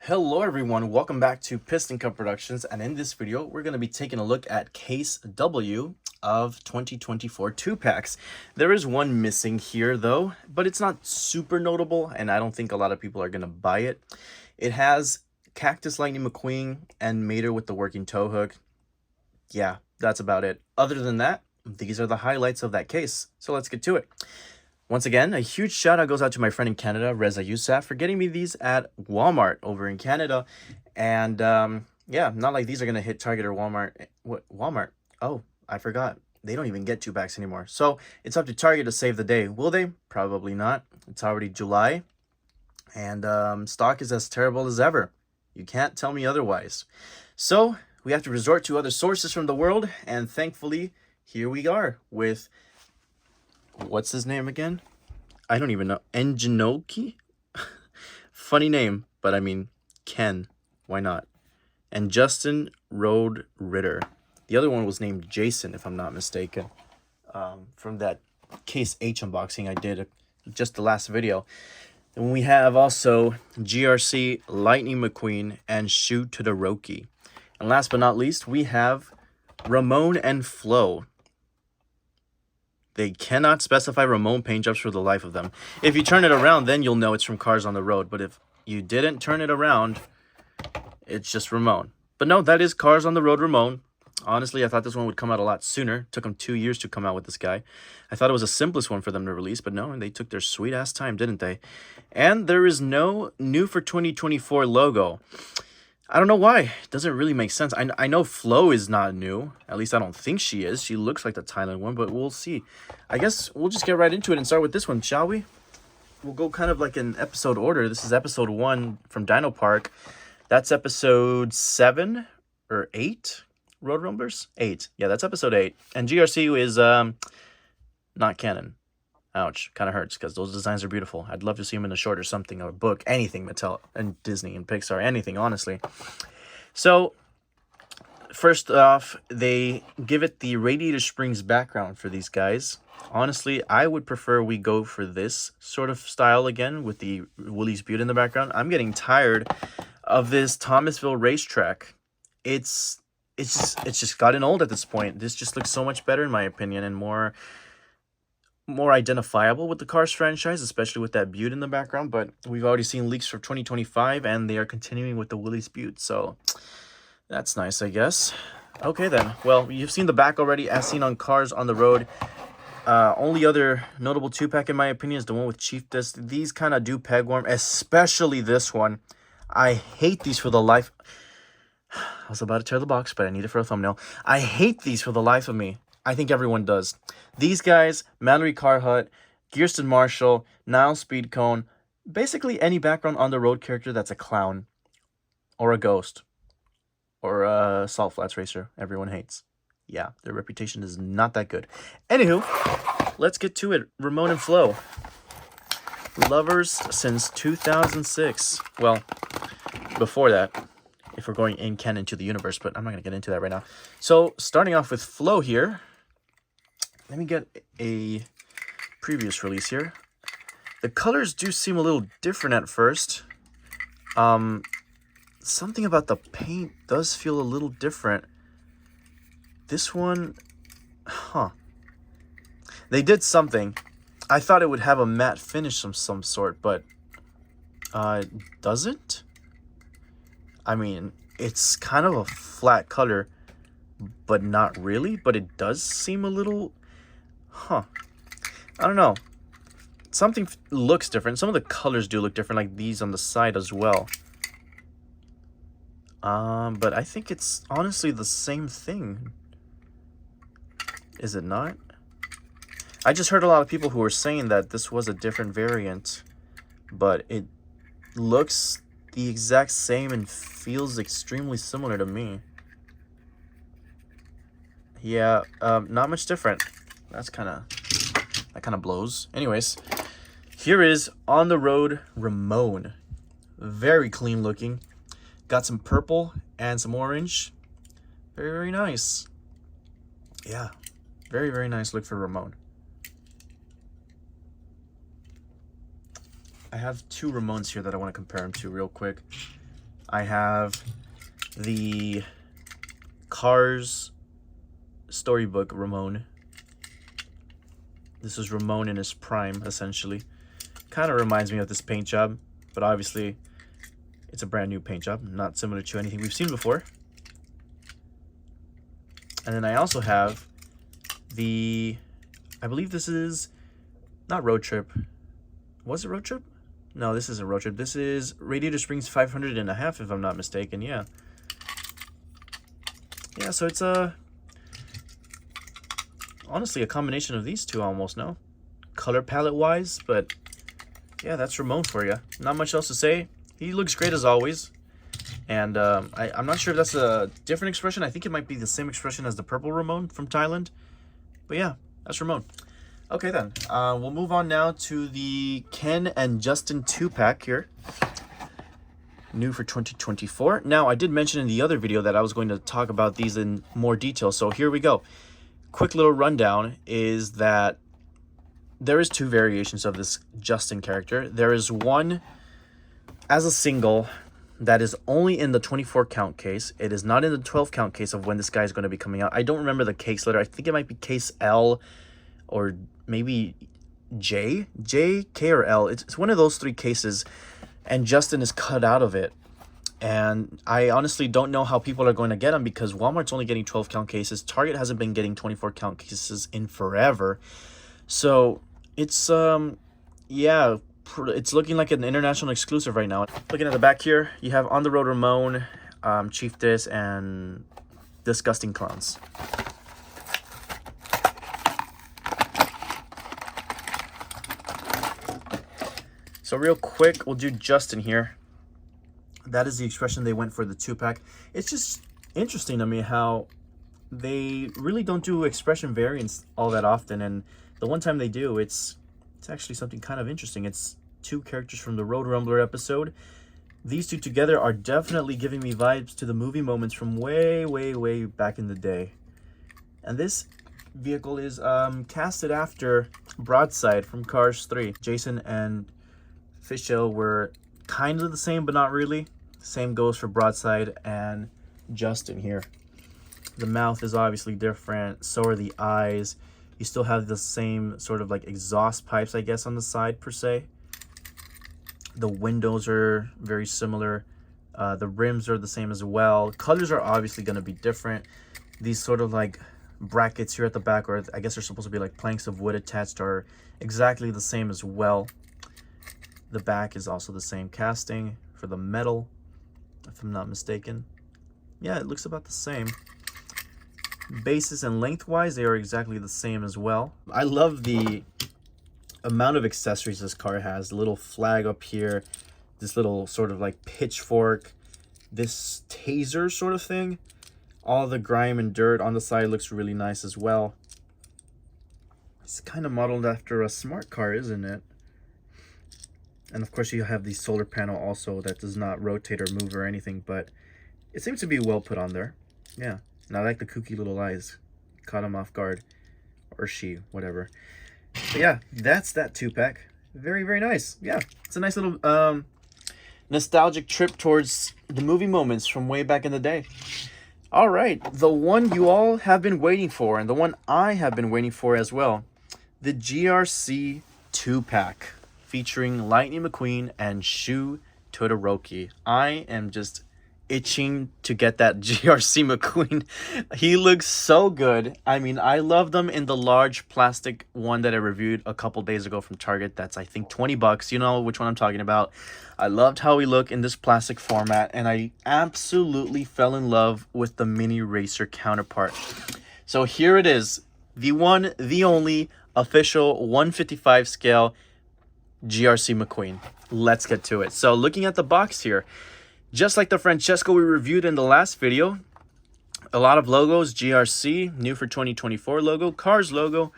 Hello everyone, welcome back to Piston Cup Productions, and in this video we're going to be taking a look at Case W of 2024 2-packs. There is one missing here though, but it's not super notable and I don't think a lot of people are going to buy it. It has Cactus Lightning McQueen and Mater with the working tow hook. Yeah, that's about it. Other than that, these are the highlights of that case, so let's get to it. Once again, a huge shout out goes out to my friend in Canada, Reza Yousaf, for getting me these at Walmart over in Canada. And yeah, not like these are going to hit Target or Walmart. What? Walmart? Oh, I forgot. They don't even get 2-packs anymore. So it's up to Target to save the day. Will they? Probably not. It's already July. And stock is as terrible as ever. You can't tell me otherwise. So we have to resort to other sources from the world. And thankfully, here we are with... what's his name again? I don't even know. Enginoki? Funny name, but I mean, Ken. Why not? And Justin Road Ritter. The other one was named Jason, if I'm not mistaken. From that Case H unboxing I did just the last video. And we have also GRC Lightning McQueen and Shu Todoroki. And last but not least, we have Ramon and Flo. They cannot specify Ramon paint jobs for the life of them. If you turn it around, then you'll know it's from Cars on the Road. But if you didn't turn it around, it's just Ramon. But no, that is Cars on the Road Ramon. Honestly, I thought this one would come out a lot sooner. It took them 2 years to come out with this guy. I thought it was the simplest one for them to release, but no, they took their sweet-ass time, didn't they? And there is no new for 2024 logo. I don't know why. It doesn't really make sense. I know Flo is not new. At least I don't think she is. She looks like the Thailand one, but we'll see. I guess we'll just get right into it and start with this one, shall we? We'll go kind of like in episode order. This is episode 1 from Dino Park. That's episode 7 or 8? Road Rumblers? 8. Yeah, that's episode 8. And GRC is not canon. Ouch, kind of hurts because those designs are beautiful. I'd love to see them in a short or something, or a book, anything Mattel and Disney and Pixar, anything, honestly. So, first off, they give it the Radiator Springs background for these guys. Honestly, I would prefer we go for this sort of style again with the Willys Butte in the background. I'm getting tired of this Thomasville racetrack. It's just gotten old at this point. This just looks so much better in my opinion and more identifiable with the Cars franchise, especially with that Butte in the background. But we've already seen leaks for 2025, and they are continuing with the Willys Butte, so that's nice, I guess. Okay, then. Well, you've seen the back already, as seen on Cars on the Road. Only other notable 2-pack, in my opinion, is the one with Chief Disc. These kind of do peg warm, especially this one. I hate these for the life... I was about to tear the box, but I need it for a thumbnail. I hate these for the life of me. I think everyone does. These guys, Mallory Carhut, Kirsten Marshall, Niall Speedcone, basically any background on the road character that's a clown or a ghost or a Salt Flats racer everyone hates. Yeah, their reputation is not that good. Anywho, let's get to it. Ramon and Flo. Lovers since 2006. Well, before that, if we're going in canon to the universe, but I'm not going to get into that right now. So, starting off with Flo here. Let me get a previous release here. The colors do seem a little different at first. Something about the paint does feel a little different. This one, they did something. I thought it would have a matte finish of some sort, but it doesn't. I mean, it's kind of a flat color, but not really. But it does seem a little... I don't know. Something looks different. Some of the colors do look different, like these on the side as well. But I think it's honestly the same thing. Is it not? I just heard a lot of people who were saying that this was a different variant, but it looks the exact same and feels extremely similar to me. Yeah, not much different. That kind of blows. Anyways, here is On the Road Ramon. Very clean looking. Got some purple and some orange. Very, very nice. Yeah, very, very nice look for Ramon. I have two Ramones here that I want to compare them to real quick. I have the Cars storybook Ramon. This is Ramon in his prime, essentially. Kind of reminds me of this paint job, but obviously it's a brand new paint job, not similar to anything we've seen before. And then I also have the, I believe this is not Road Trip. Was it Road Trip? No, this isn't Road Trip. This is Radiator Springs 500.5, if I'm not mistaken. Yeah. Yeah, so it's honestly a combination of these two almost, no? Color palette wise, but yeah, that's Ramon for you. Not much else to say. He looks great as always. And I'm not sure if that's a different expression. I think it might be the same expression as the purple Ramon from Thailand. But yeah, that's Ramon. Okay then, we'll move on now to the Ken and Justin 2-pack here. New for 2024. Now, I did mention in the other video that I was going to talk about these in more detail. So here we go. Quick little rundown is that there is 2 variations of this Justin character. There is one as a single that is only in the 24 count case. It is not in the 12 count case of when this guy is going to be coming out. I don't remember the case letter. I think it might be case L or maybe J, K, or L. It's one of those 3 cases, and Justin is cut out of it. And I honestly don't know how people are going to get them because Walmart's only getting 12 count cases. Target hasn't been getting 24 count cases in forever. So it's yeah, it's looking like an international exclusive right now. Looking at the back here, you have On the Road Ramon, Chief Dis, and Disgusting Clowns. So real quick, we'll do Justin here. That is the expression they went for the 2-pack. It's just interesting to me how they really don't do expression variants all that often, and the one time they do, it's actually something kind of interesting. It's 2 characters from the Road Rumbler episode. These 2 together are definitely giving me vibes to the movie moments from way, way, way back in the day. And this vehicle is casted after Broadside from Cars 3. Jason and Fishel were kind of the same, but not really. Same goes for Broadside and Justin here. The mouth is obviously different. So are the eyes. You still have the same sort of like exhaust pipes, I guess, on the side per se. The windows are very similar. The rims are the same as well. Colors are obviously going to be different. These sort of like brackets here at the back, or I guess they're supposed to be like planks of wood attached, are exactly the same as well. The back is also the same casting for the metal, if I'm not mistaken. Yeah, it looks about the same. Bases and lengthwise, they are exactly the same as well. I love the amount of accessories this car has. The little flag up here, this little sort of like pitchfork, this taser sort of thing. All the grime and dirt on the side looks really nice as well. It's kind of modeled after a smart car, isn't it? And of course you have the solar panel also that does not rotate or move or anything, but it seems to be well put on there. Yeah, and I like the kooky little eyes. Caught him off guard. Or she, whatever. But yeah, that's that 2-pack. Very, very nice. Yeah, it's a nice little nostalgic trip towards the movie moments from way back in the day. All right, the one you all have been waiting for, and the one I have been waiting for as well. The GRC 2-pack. Featuring Lightning McQueen and Shu Todoroki. I am just itching to get that GRC McQueen. He looks so good. I mean, I love them in the large plastic one that I reviewed a couple days ago from Target. That's, I think, 20 bucks. You know which one I'm talking about. I loved how he looked in this plastic format, and I absolutely fell in love with the mini racer counterpart. So here it is. The one, the only official 155 scale GRC McQueen. Let's get to it. So looking at the box here, just like the Francesco we reviewed in the last video, a lot of logos. GRC, new for 2024 logo, Cars logo,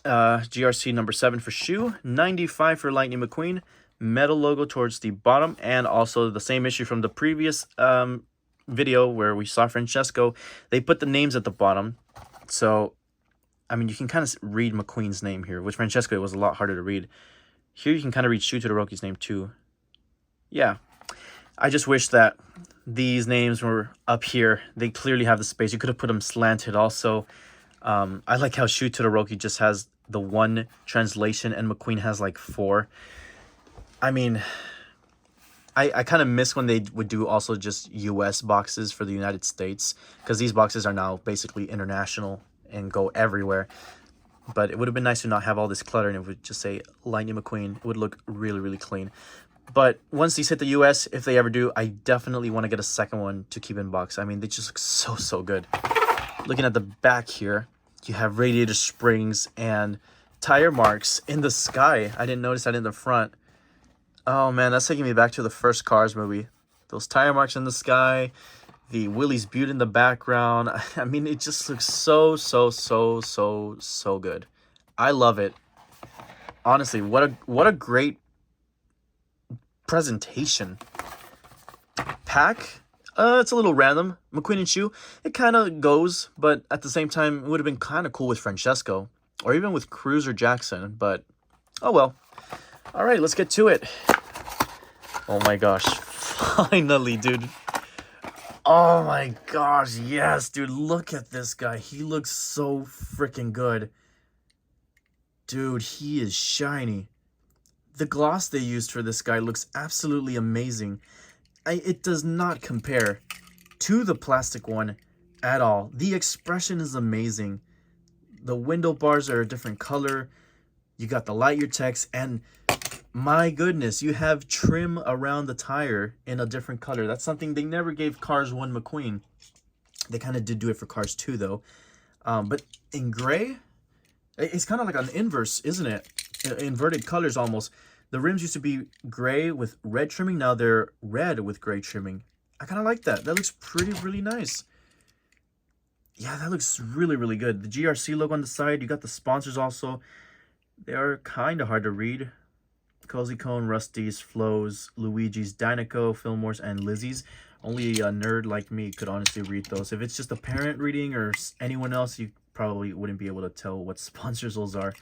GRC number 7 for Shu, 95 for Lightning McQueen, metal logo towards the bottom, and also the same issue from the previous video where we saw Francesco. They put the names at the bottom. So, I mean, you can kind of read McQueen's name here. With Francesco, it was a lot harder to read. Here you can kind of read Shu Todoroki's name too. Yeah. I just wish that these names were up here. They clearly have the space. You could have put them slanted also. I like how Shu Todoroki just has the one translation and McQueen has like 4. I mean, I kind of miss when they would do also just US boxes for the United States, because these boxes are now basically international and go everywhere. But it would have been nice to not have all this clutter and it would just say Lightning McQueen. It would look really, really clean. But once these hit the US, if they ever do, I definitely want to get a second one to keep in box. I mean, they just look so, so good. Looking at the back here, you have radiator springs and tire marks in the sky. I didn't notice that in the front. Oh man, that's taking me back to the first Cars movie. Those tire marks in the sky, the Willie's Butte in the background. I mean, it just looks so, so, so, so, so good. I love it. Honestly, what a great presentation. Pack, it's a little random. McQueen and Shu, it kind of goes, but at the same time, it would have been kind of cool with Francesco, or even with Cruz or Jackson, but oh well. All right, let's get to it. Oh my gosh, finally, dude. Oh my gosh, yes, dude, look at this guy. He looks so freaking good. Dude, he is shiny. The gloss they used for this guy looks absolutely amazing. It does not compare to the plastic one at all. The expression is amazing. The window bars are a different color. You got the light year text, and my goodness, you have trim around the tire in a different color. That's something they never gave Cars 1 McQueen. They kind of did do it for Cars 2 though. But in gray, it's kind of like an inverse, isn't it? Inverted colors almost. The rims used to be gray with red trimming. Now they're red with gray trimming. I kind of like that. That looks really nice. Yeah, that looks really, really good. The GRC logo on the side. You got the sponsors also. They are kind of hard to read. Cozy Cone, Rusty's, Flo's, Luigi's, Dynaco, Fillmore's, and Lizzie's. Only a nerd like me could honestly read those. If it's just a parent reading or anyone else, you probably wouldn't be able to tell what sponsors those are.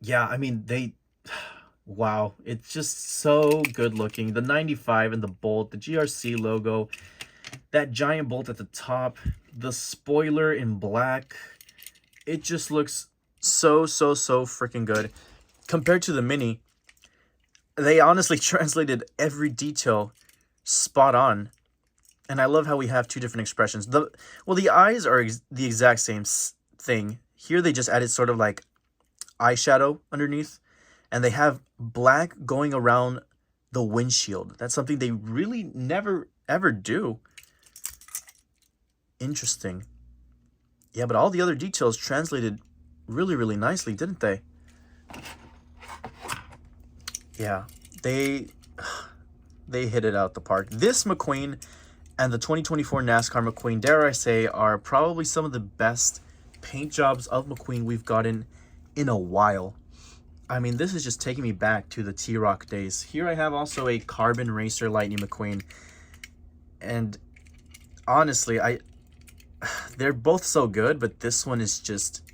Yeah, I mean, wow, it's just so good looking. The 95 and the bolt, the GRC logo, that giant bolt at the top, the spoiler in black. It just looks so freaking good. Compared to the Mini, they honestly translated every detail spot on. And I love how we have two different expressions. Well, the eyes are the exact same thing. Here they just added sort of like eyeshadow underneath. And they have black going around the windshield. That's something they really never, ever do. Interesting. Yeah, but all the other details translated really nicely, didn't they? Yeah, they hit it out the park. This McQueen and the 2024 NASCAR McQueen, dare I say, are probably some of the best paint jobs of McQueen we've gotten in a while. I mean, this is just taking me back to the T-Rock days. Here I have also a Carbon Racer Lightning McQueen. And honestly, they're both so good, but this one is just...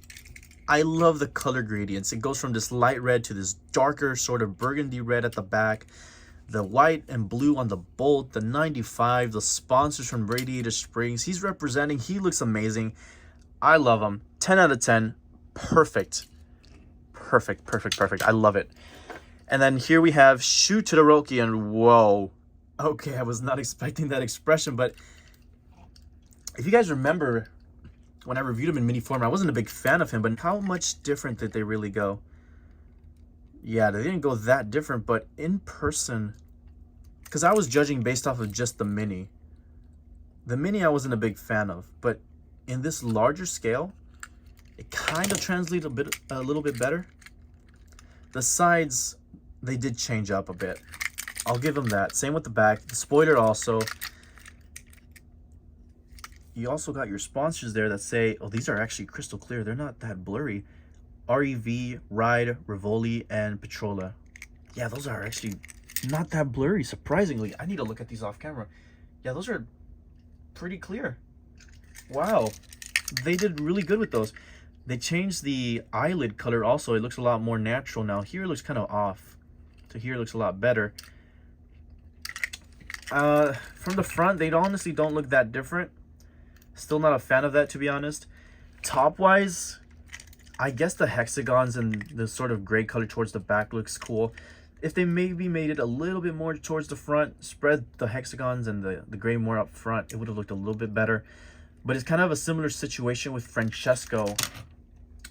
I love the color gradients. It goes from this light red to this darker sort of burgundy red at the back. The white and blue on the bolt, the 95, the sponsors from Radiator Springs. He's representing. He looks amazing. I love him. 10 out of 10. Perfect. Perfect. I love it. And then here we have Shu Todoroki, and whoa. Okay, I was not expecting that expression, but if you guys remember... when I reviewed him in mini form, I wasn't a big fan of him, but how much different did they really go? Yeah, they didn't go that different, but in person, because I was judging based off of just the mini. The mini I wasn't a big fan of, but in this larger scale, it kind of translates a little bit better. The sides, they did change up a bit. I'll give them that. Same with the back. The spoiler also. You also got your sponsors there that say, oh, these are actually crystal clear. They're not that blurry. REV, Ride, Rivoli, and Petrola. Yeah, those are actually not that blurry, surprisingly. I need to look at these off camera. Yeah, those are pretty clear. Wow. They did really good with those. They changed the eyelid color also. It looks a lot more natural now. Here it looks kind of off. So here it looks a lot better. From the front, they honestly don't look that different. Still not a fan of that, to be honest. Top-wise, I guess the hexagons and the sort of gray color towards the back looks cool. If they maybe made it a little bit more towards the front, spread the hexagons and the gray more up front, it would have looked a little bit better. But it's kind of a similar situation with Francesco,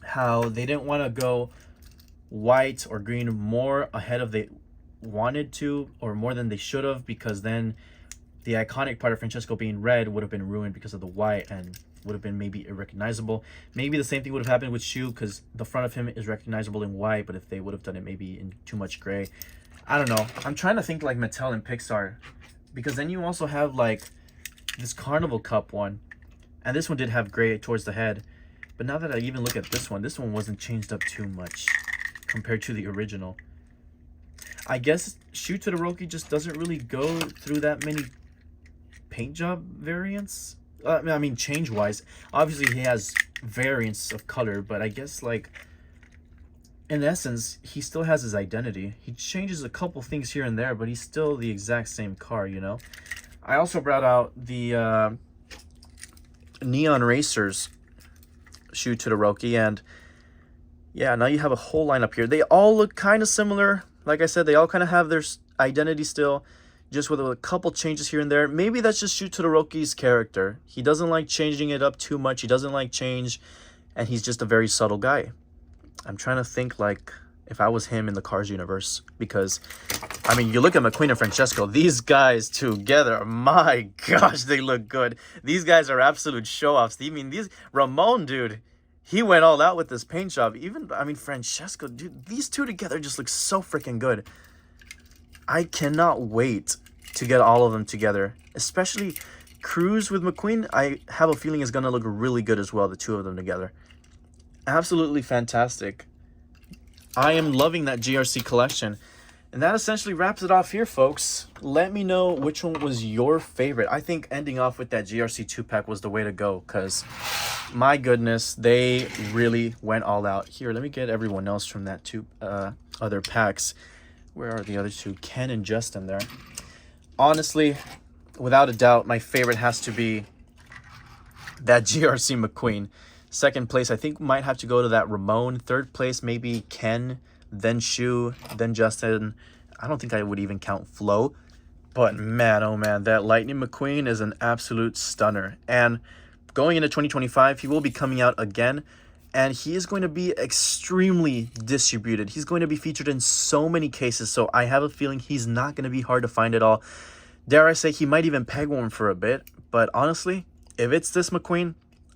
how they didn't want to go white or green more ahead of they wanted to, or more than they should have, because then the iconic part of Francesco being red would have been ruined because of the white and would have been maybe irrecognizable. Maybe the same thing would have happened with Shu, because the front of him is recognizable in white, but if they would have done it maybe in too much gray. I don't know. I'm trying to think like Mattel and Pixar, because then you also have like this Carnival Cup one, and this one did have gray towards the head. But now that I even look at this one wasn't changed up too much compared to the original. I guess Shu Todoroki just doesn't really go through that many paint job variants. I mean, change-wise. Obviously, he has variants of color, but I guess, like, in essence, he still has his identity. He changes a couple things here and there, but he's still the exact same car, you know? I also brought out the Neon Racers Shu Todoroki, and yeah, now you have a whole lineup here. They all look kind of similar. Like I said, they all kind of have their identity still, just with a couple changes here and there. Maybe that's just Shu Todoroki's character. He doesn't like changing it up too much. He doesn't like change, and he's just a very subtle guy. I'm trying to think like if I was him in the Cars universe, because I mean, you look at McQueen and Francesco, these guys together, my gosh, they look good. These guys are absolute show-offs. I mean, Ramon, dude, he went all out with this paint job. Even, I mean, Francesco, dude, these two together just look so freaking good. I cannot wait to get all of them together. Especially Cruz with McQueen, I have a feeling is going to look really good as well, the two of them together. Absolutely fantastic. I am loving that GRC collection. And that essentially wraps it off here, folks. Let me know which one was your favorite. I think ending off with that GRC 2-pack was the way to go, because my goodness, they really went all out. Here, let me get everyone else from that two other packs. Where are the other two? Ken and Justin there. Honestly, without a doubt, my favorite has to be that GRC McQueen. Second place, I think, might have to go to that Ramon. Third place, maybe Ken, then Shu, then Justin. I don't think I would even count Flo. But man, oh man, that Lightning McQueen is an absolute stunner. And going into 2025, he will be coming out again. And he is going to be extremely distributed. He's going to be featured in so many cases. So I have a feeling he's not going to be hard to find at all. Dare I say, he might even peg warm for a bit. But honestly, if it's this McQueen,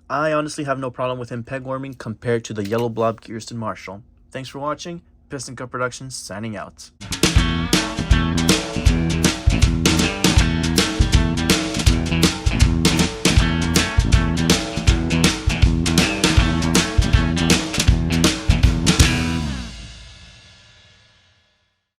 I honestly have no problem with him peg warming compared to the yellow blob Kirsten Marshall. Thanks for watching. Piston Cup Productions signing out.